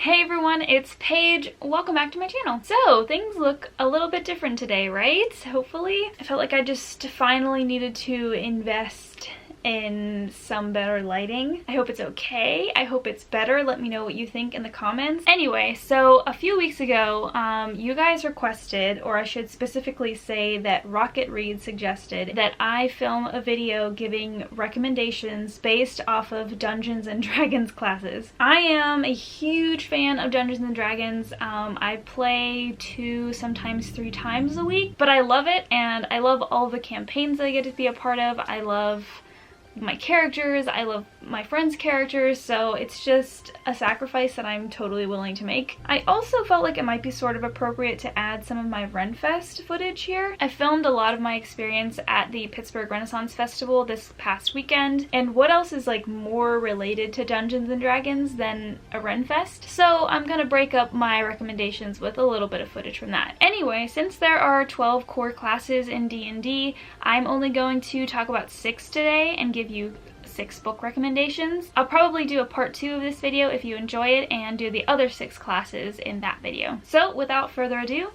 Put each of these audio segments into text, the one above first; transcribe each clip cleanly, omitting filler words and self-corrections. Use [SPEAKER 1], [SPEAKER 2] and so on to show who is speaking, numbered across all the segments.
[SPEAKER 1] Hey everyone, it's Paige. Welcome back to my channel. So, things look a little bit different today, right? Hopefully. I felt like I just finally needed to invest in some better lighting. I hope it's okay. I hope it's better. Let me know what you think in the comments. Anyway, so a few weeks ago, you guys requested, or I should specifically say that Rocket Reed suggested, that I film a video giving recommendations based off of Dungeons and Dragons classes. I am a huge fan of Dungeons and Dragons. I play 2, sometimes 3 times a week, but I love it, and I love all the campaigns that I get to be a part of. I love my characters, I love my friends' characters, so it's just a sacrifice that I'm totally willing to make. I also felt like it might be sort of appropriate to add some of my Renfest footage here. I filmed a lot of my experience at the Pittsburgh Renaissance Festival this past weekend, and what else is like more related to Dungeons and Dragons than a Renfest? So I'm gonna break up my recommendations with a little bit of footage from that. Anyway, since there are 12 core classes in D&D, I'm only going to talk about 6 today and give you 6 book recommendations. I'll probably do a part 2 of this video if you enjoy it and do the other 6 classes in that video. So without further ado,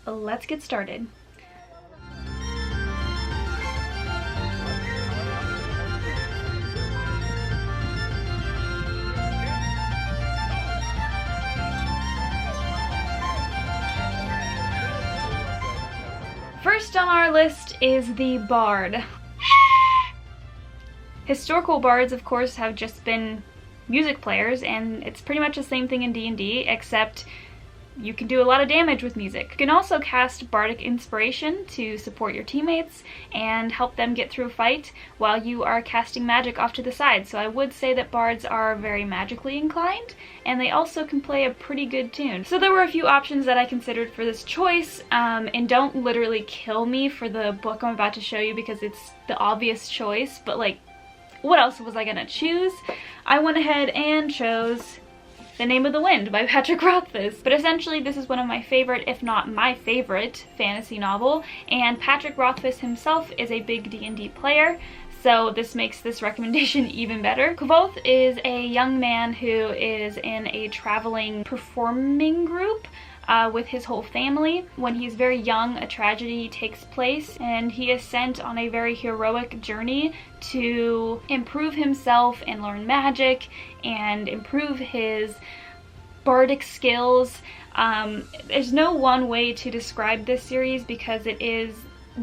[SPEAKER 1] let's get started. First on our list is the Bard. Historical bards, of course, have just been music players, and it's pretty much the same thing in D&D, except you can do a lot of damage with music. You can also cast bardic inspiration to support your teammates and help them get through a fight while you are casting magic off to the side. So I would say that bards are very magically inclined, and they also can play a pretty good tune. So there were a few options that I considered for this choice, and don't literally kill me for the book I'm about to show you because it's the obvious choice, but like, what else was I gonna choose? I went ahead and chose The Name of the Wind by Patrick Rothfuss. But essentially this is one of my favorite, if not my favorite, fantasy novel, and Patrick Rothfuss himself is a big D&D player, so this makes this recommendation even better. Kvothe is a young man who is in a traveling performing group with his whole family. When he's very young, a tragedy takes place, and he is sent on a very heroic journey to improve himself and learn magic and improve his bardic skills. There's no one way to describe this series because it is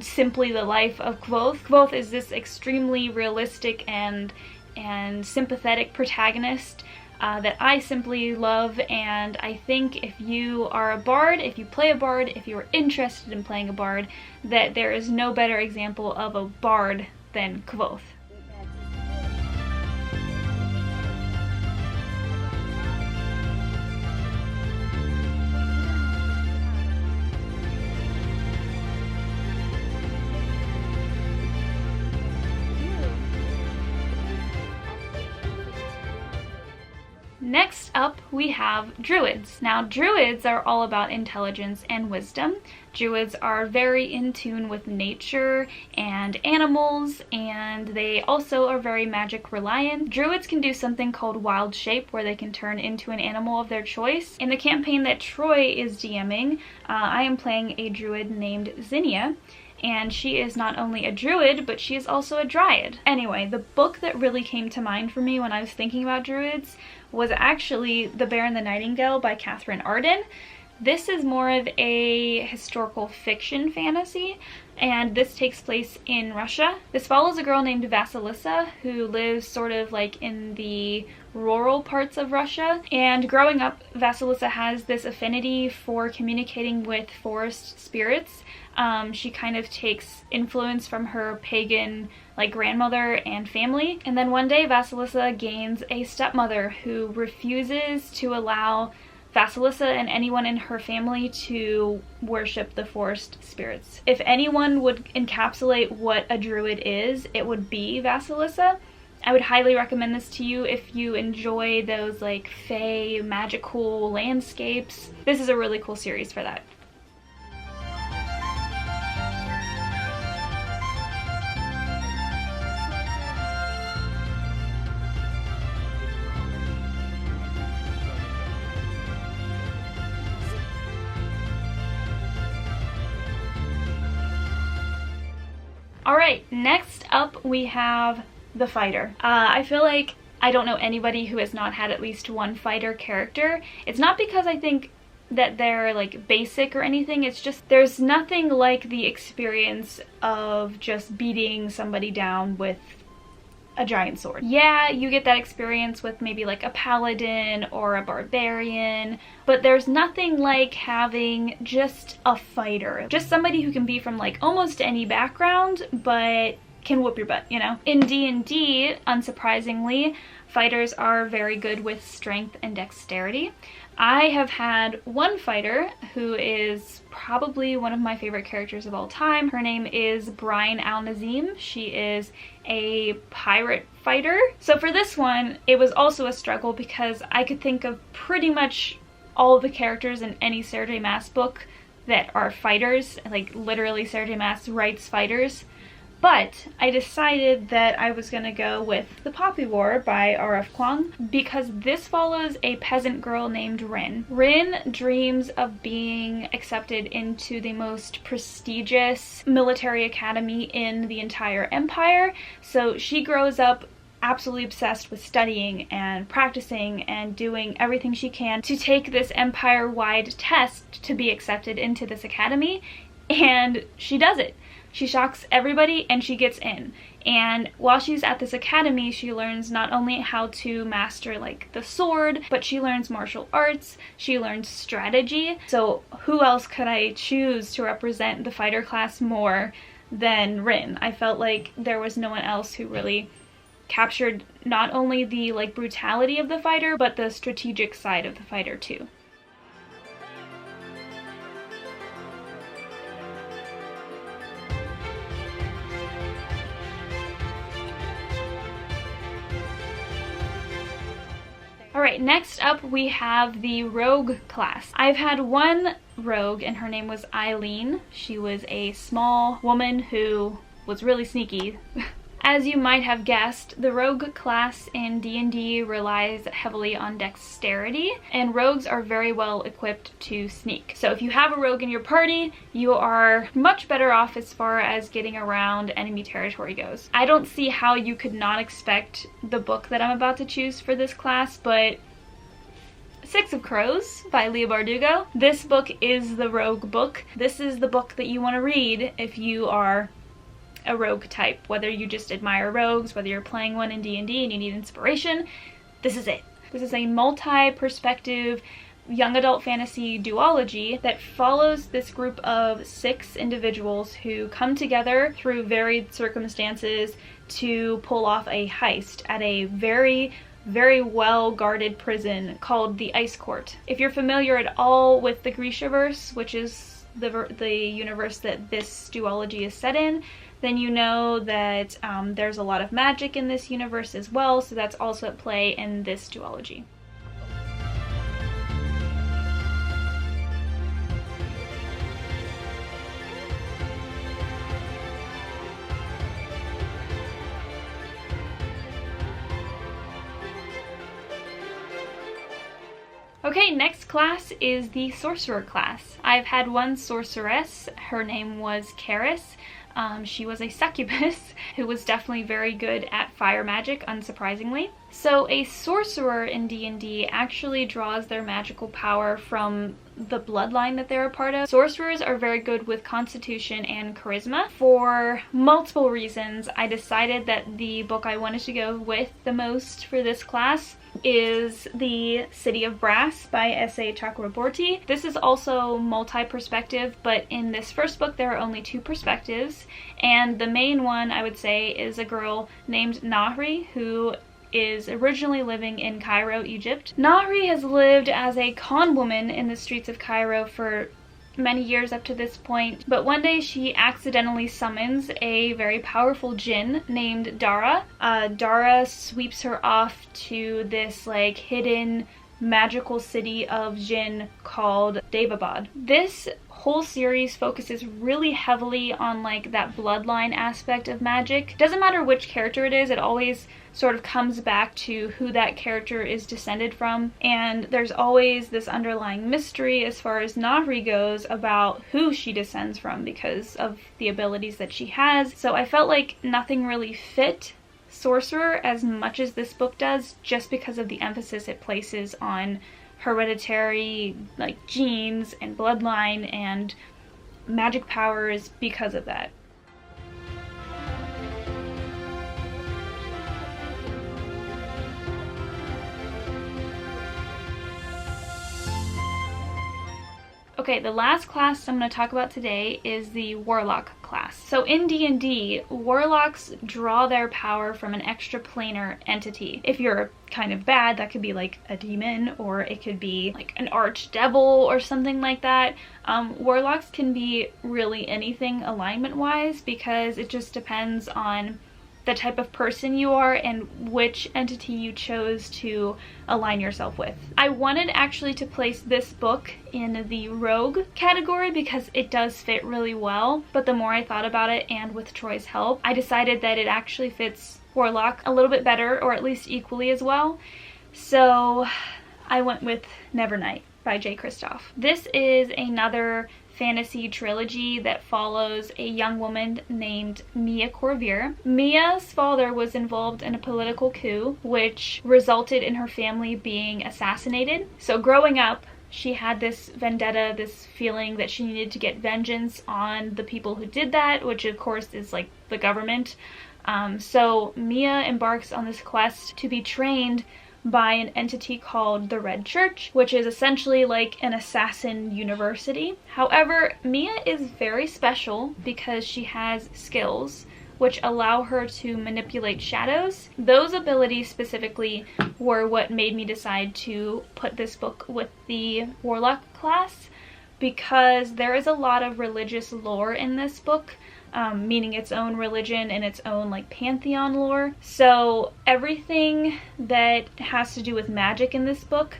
[SPEAKER 1] simply the life of Kvothe. Kvothe is this extremely realistic and sympathetic protagonist that I simply love, and I think if you are a bard, if you play a bard, if you're interested in playing a bard, that there is no better example of a bard than Kvothe. Next up, we have Druids. Now, Druids are all about intelligence and wisdom. Druids are very in tune with nature and animals, and they also are very magic reliant. Druids can do something called wild shape, where they can turn into an animal of their choice. In the campaign that Troy is DMing, I am playing a druid named Zinnia, and she is not only a druid, but she is also a dryad. Anyway, the book that really came to mind for me when I was thinking about druids was actually The Bear and the Nightingale by Catherine Arden. This is more of a historical fiction fantasy, and this takes place in Russia. This follows a girl named Vasilissa who lives sort of like in the rural parts of Russia, and growing up, Vasilissa has this affinity for communicating with forest spirits. She kind of takes influence from her pagan like grandmother and family, and then one day Vasilissa gains a stepmother who refuses to allow Vasilissa and anyone in her family to worship the forest spirits. If anyone would encapsulate what a druid is, it would be Vasilissa. I would highly recommend this to you if you enjoy those like fae, magical landscapes. This is a really cool series for that. Alright, next up we have the fighter. I feel like I don't know anybody who has not had at least one fighter character. It's not because I think that they're like basic or anything, it's just there's nothing like the experience of just beating somebody down with a giant sword. Yeah, you get that experience with maybe like a paladin or a barbarian, but there's nothing like having just a fighter. Just somebody who can be from like almost any background, but can whoop your butt, you know? In D&D, unsurprisingly, fighters are very good with strength and dexterity. I have had one fighter who is probably one of my favorite characters of all time. Her name is Brine Al-Nazim. She is a pirate fighter. So for this one, it was also a struggle because I could think of pretty much all of the characters in any Sarah J. Maas book that are fighters, like literally Sarah J. Maas writes fighters. But I decided that I was going to go with The Poppy War by R.F. Kuang because this follows a peasant girl named Rin. Rin dreams of being accepted into the most prestigious military academy in the entire empire, so she grows up absolutely obsessed with studying and practicing and doing everything she can to take this empire-wide test to be accepted into this academy, and she does it. She shocks everybody and she gets in. And while she's at this academy, she learns not only how to master like the sword, but she learns martial arts, she learns strategy. So who else could I choose to represent the fighter class more than Rin? I felt like there was no one else who really captured not only the like brutality of the fighter, but the strategic side of the fighter too. Alright, next up we have the rogue class. I've had one rogue and her name was Eileen. She was a small woman who was really sneaky. As you might have guessed, the rogue class in D&D relies heavily on dexterity, and rogues are very well equipped to sneak. So if you have a rogue in your party, you are much better off as far as getting around enemy territory goes. I don't see how you could not expect the book that I'm about to choose for this class, but Six of Crows by Leigh Bardugo. This book is the rogue book. This is the book that you want to read if you are a rogue type, whether you just admire rogues, whether you're playing one in D&D and you need inspiration. This is it. This is a multi-perspective young adult fantasy duology that follows this group of 6 individuals who come together through varied circumstances to pull off a heist at a very well guarded prison called the Ice Court. If you're familiar at all with the Grishaverse, which is the universe that this duology is set in, then you know that there's a lot of magic in this universe as well, so that's also at play in this duology. Okay, next class is the Sorcerer class. I've had one sorceress. Her name was Karis. She was a succubus who was definitely very good at fire magic, unsurprisingly. So a sorcerer in D&D actually draws their magical power from the bloodline that they're a part of. Sorcerers are very good with constitution and charisma. For multiple reasons, I decided that the book I wanted to go with the most for this class is The City of Brass by S.A. Chakraborty. This is also multi-perspective, but in this first book there are only 2 perspectives, and the main one, I would say, is a girl named Nahri, who is originally living in Cairo, Egypt. Nahri has lived as a con woman in the streets of Cairo for many years up to this point, but one day she accidentally summons a very powerful djinn named Dara. Dara sweeps her off to this like hidden magical city of djinn called Davabad. This whole series focuses really heavily on like that bloodline aspect of magic. Doesn't matter which character it is, it always sort of comes back to who that character is descended from, and there's always this underlying mystery as far as Nahri goes about who she descends from because of the abilities that she has. So I felt like nothing really fit Sorcerer as much as this book does, just because of the emphasis it places on hereditary like genes and bloodline and magic powers because of that. Okay, the last class I'm going to talk about today is the Warlock class. So in D&D, Warlocks draw their power from an extraplanar entity. If you're kind of bad, that could be like a demon, or it could be like an archdevil or something like that. Warlocks can be really anything alignment-wise, because it just depends on the type of person you are and which entity you chose to align yourself with. I wanted actually to place this book in the rogue category because it does fit really well, but the more I thought about it, and with Troy's help, I decided that it actually fits Warlock a little bit better, or at least equally as well. So I went with Nevernight by J. Kristoff. This is another fantasy trilogy that follows a young woman named Mia Corvier. Mia's father was involved in a political coup, which resulted in her family being assassinated. So growing up, she had this vendetta, this feeling that she needed to get vengeance on the people who did that, which of course is like the government. So Mia embarks on this quest to be trained by an entity called the Red Church, which is essentially like an assassin university. However, Mia is very special because she has skills which allow her to manipulate shadows. Those abilities specifically were what made me decide to put this book with the Warlock class, because there is a lot of religious lore in this book, meaning its own religion and its own like pantheon lore. So everything that has to do with magic in this book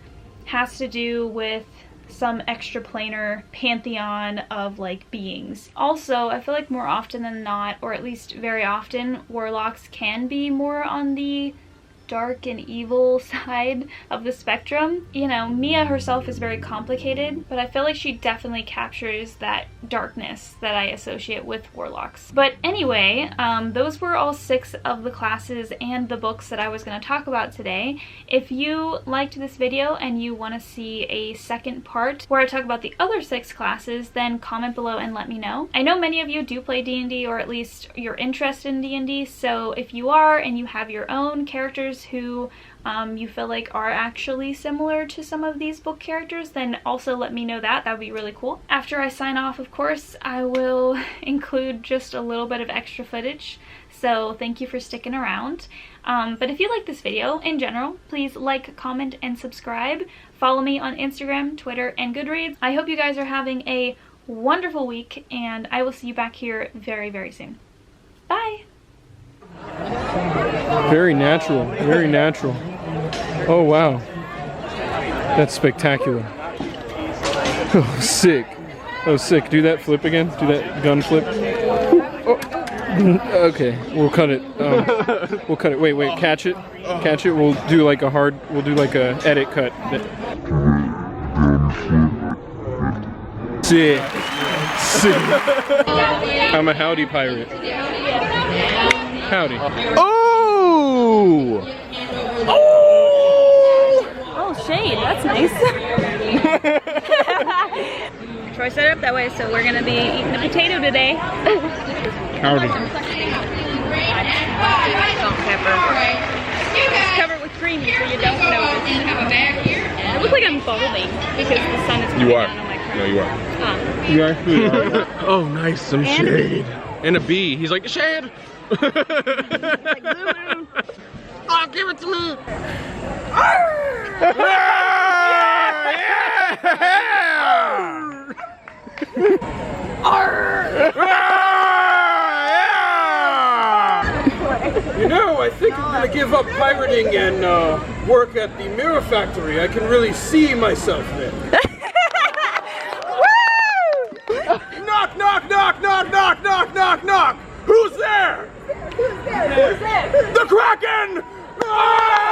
[SPEAKER 1] has to do with some extraplanar pantheon of like beings. Also, I feel like more often than not, or at least very often, Warlocks can be more on the dark and evil side of the spectrum. You know, Mia herself is very complicated, but I feel like she definitely captures that darkness that I associate with Warlocks. But anyway, those were all 6 of the classes and the books that I was going to talk about today. If you liked this video and you want to see a second part where I talk about the other 6 classes, then comment below and let me know. I know many of you do play D&D, or at least you're interested in D&D, so if you are and you have your own characters who you feel like are actually similar to some of these book characters, then also let me know that. That would be really cool. After I sign off, of course, I will include just a little bit of extra footage, so thank you for sticking around. But if you like this video in general, please like, comment, and subscribe. Follow me on Instagram, Twitter, and Goodreads. I hope you guys are having a wonderful week, and I will see you back here very, very soon. Bye!
[SPEAKER 2] Very natural, very natural. Oh wow, that's spectacular. Oh, sick. Oh, sick. Do that flip again. Do that gun flip. Oh. Okay, we'll cut it. We'll cut it. Wait, catch it. Catch it. We'll do like a hard. We'll do like a edit cut. Sick. Sick. I'm a howdy pirate. Howdy. Oh! Oh!
[SPEAKER 1] Oh, shade. That's nice. Troy set it up that way, so we're gonna be eating a potato today.
[SPEAKER 2] Howdy.
[SPEAKER 1] Salt and pepper. Just cover it with cream so you don't notice. I look like I'm balding because the sun is coming down on my crown.
[SPEAKER 2] No, you are. You actually are. Oh, nice. Some shade. And a bee. He's like, shade!
[SPEAKER 1] Like,
[SPEAKER 2] oh, give it to me! You know, I think I'm gonna give up pirating and work at the mirror factory. I can really see myself there.
[SPEAKER 1] Woo!
[SPEAKER 3] Knock, knock, knock, knock, knock! Who's there?
[SPEAKER 4] Who's there?
[SPEAKER 3] The Kraken! Ah!